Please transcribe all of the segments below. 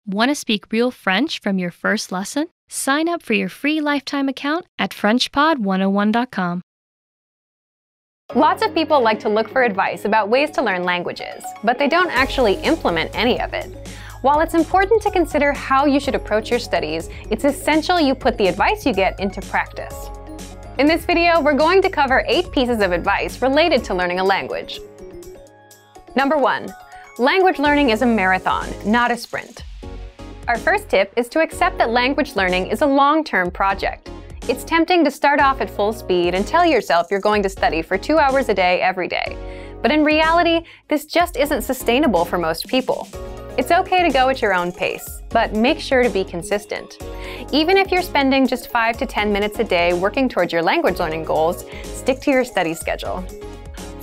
Want to speak real French from your first lesson? Sign up for your free lifetime account at FrenchPod101.com. Lots of people like to look for advice about ways to learn languages, but they don't actually implement any of it. While it's important to consider how you should approach your studies, it's essential you put the advice you get into practice. In this video, we're going to cover 8 pieces of advice related to learning a language. Number 1. Language learning is a marathon, not a sprint. Our first tip is to accept that language learning is a long-term project. It's tempting to start off at full speed and tell yourself you're going to study for 2 hours a day every day. But in reality, this just isn't sustainable for most people. It's okay to go at your own pace, but make sure to be consistent. Even if you're spending just 5 to 10 minutes a day working towards your language learning goals, stick to your study schedule.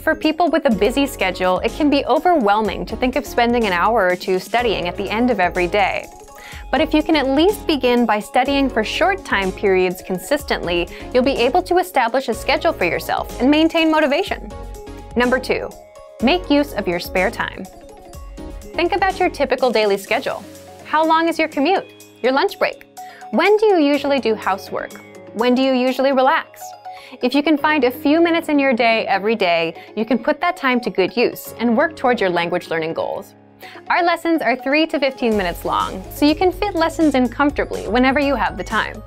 For people with a busy schedule, it can be overwhelming to think of spending an hour or 2 studying at the end of every day. But if you can at least begin by studying for short time periods consistently, you'll be able to establish a schedule for yourself and maintain motivation. Number 2, make use of your spare time. Think about your typical daily schedule. How long is your commute? Your lunch break? When do you usually do housework? When do you usually relax? If you can find a few minutes in your day every day, you can put that time to good use and work towards your language learning goals. Our lessons are 3 to 15 minutes long, so you can fit lessons in comfortably whenever you have the time.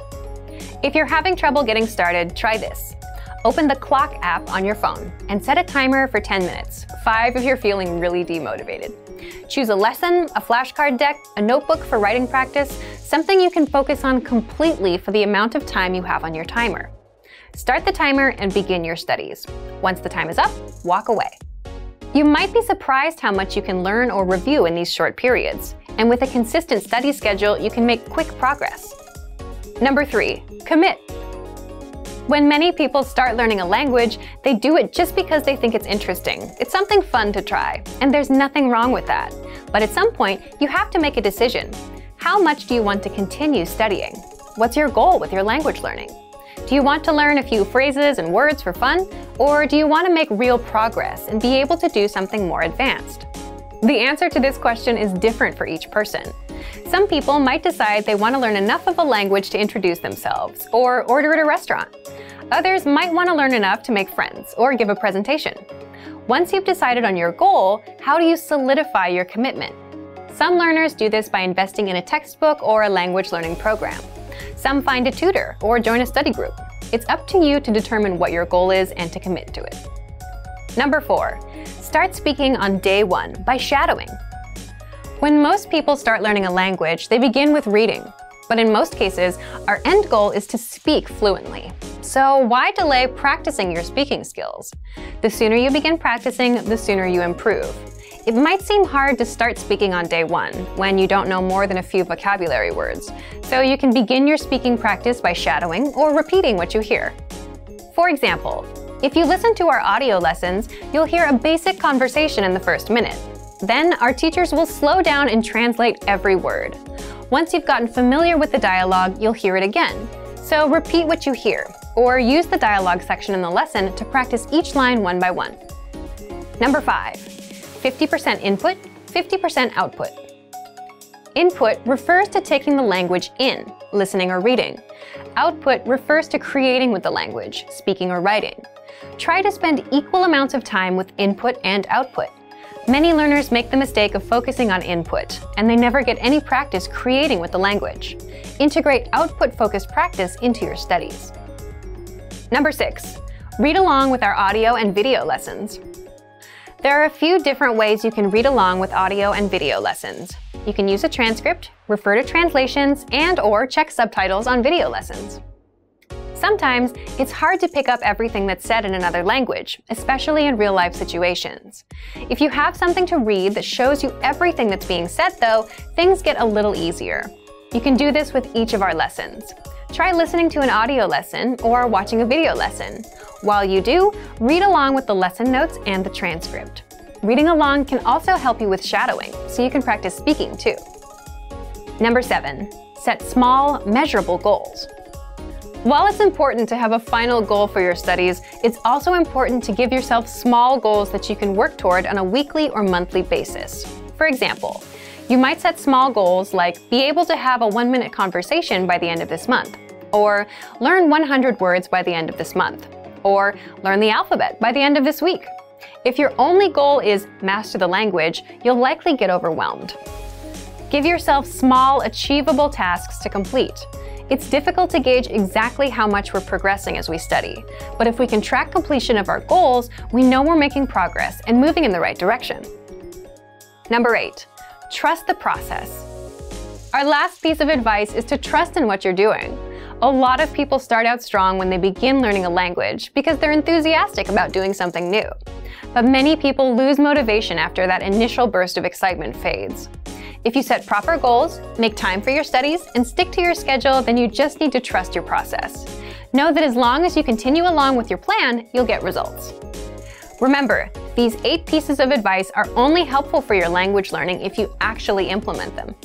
If you're having trouble getting started, try this. Open the Clock app on your phone and set a timer for 10 minutes, 5 if you're feeling really demotivated. Choose a lesson, a flashcard deck, a notebook for writing practice, something you can focus on completely for the amount of time you have on your timer. Start the timer and begin your studies. Once the time is up, walk away. You might be surprised how much you can learn or review in these short periods, and with a consistent study schedule, you can make quick progress. Number 3, commit. When many people start learning a language, they do it just because they think it's interesting. It's something fun to try, and there's nothing wrong with that. But at some point, you have to make a decision. How much do you want to continue studying? What's your goal with your language learning? Do you want to learn a few phrases and words for fun, or do you want to make real progress and be able to do something more advanced? The answer to this question is different for each person. Some people might decide they want to learn enough of a language to introduce themselves, or order at a restaurant. Others might want to learn enough to make friends or give a presentation. Once you've decided on your goal, how do you solidify your commitment? Some learners do this by investing in a textbook or a language learning program. Some find a tutor or join a study group. It's up to you to determine what your goal is and to commit to it. Number 4, start speaking on day 1 by shadowing. When most people start learning a language, they begin with reading. But in most cases, our end goal is to speak fluently. So why delay practicing your speaking skills? The sooner you begin practicing, the sooner you improve. It might seem hard to start speaking on day 1 when you don't know more than a few vocabulary words, so you can begin your speaking practice by shadowing or repeating what you hear. For example, if you listen to our audio lessons, you'll hear a basic conversation in the first minute. Then our teachers will slow down and translate every word. Once you've gotten familiar with the dialogue, you'll hear it again. So repeat what you hear, or use the dialogue section in the lesson to practice each line one by one. Number 5. 50% input, 50% output. Input refers to taking the language in, listening or reading. Output refers to creating with the language, speaking or writing. Try to spend equal amounts of time with input and output. Many learners make the mistake of focusing on input, and they never get any practice creating with the language. Integrate output-focused practice into your studies. Number 6. Read along with our audio and video lessons. There are a few different ways you can read along with audio and video lessons. You can use a transcript, refer to translations, and/or check subtitles on video lessons. Sometimes, it's hard to pick up everything that's said in another language, especially in real-life situations. If you have something to read that shows you everything that's being said, though, things get a little easier. You can do this with each of our lessons. Try listening to an audio lesson or watching a video lesson. While you do, read along with the lesson notes and the transcript. Reading along can also help you with shadowing, so you can practice speaking too. Number 7. Set small, measurable goals. While it's important to have a final goal for your studies, it's also important to give yourself small goals that you can work toward on a weekly or monthly basis. For example, You might set small goals like be able to have a 1-minute conversation by the end of this month, or learn 100 words by the end of this month, or learn the alphabet by the end of this week. If your only goal is master the language, you'll likely get overwhelmed. Give yourself small, achievable tasks to complete. It's difficult to gauge exactly how much we're progressing as we study, but if we can track completion of our goals, we know we're making progress and moving in the right direction. Number 8, trust the process. Our last piece of advice is to trust in what you're doing. A lot of people start out strong when they begin learning a language because they're enthusiastic about doing something new. But many people lose motivation after that initial burst of excitement fades. If you set proper goals, make time for your studies, and stick to your schedule, then you just need to trust your process. Know that as long as you continue along with your plan, you'll get results. Remember, these 8 pieces of advice are only helpful for your language learning if you actually implement them.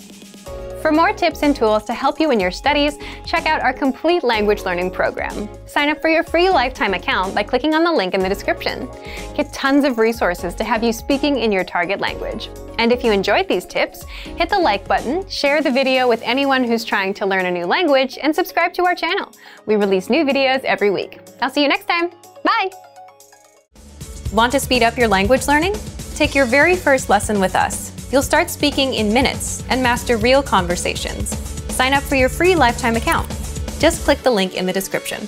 For more tips and tools to help you in your studies, check out our complete language learning program. Sign up for your free lifetime account by clicking on the link in the description. Get tons of resources to have you speaking in your target language. And if you enjoyed these tips, hit the like button, share the video with anyone who's trying to learn a new language, and subscribe to our channel. We release new videos every week. I'll see you next time. Bye! Want to speed up your language learning? Take your very first lesson with us. You'll start speaking in minutes and master real conversations. Sign up for your free lifetime account. Just click the link in the description.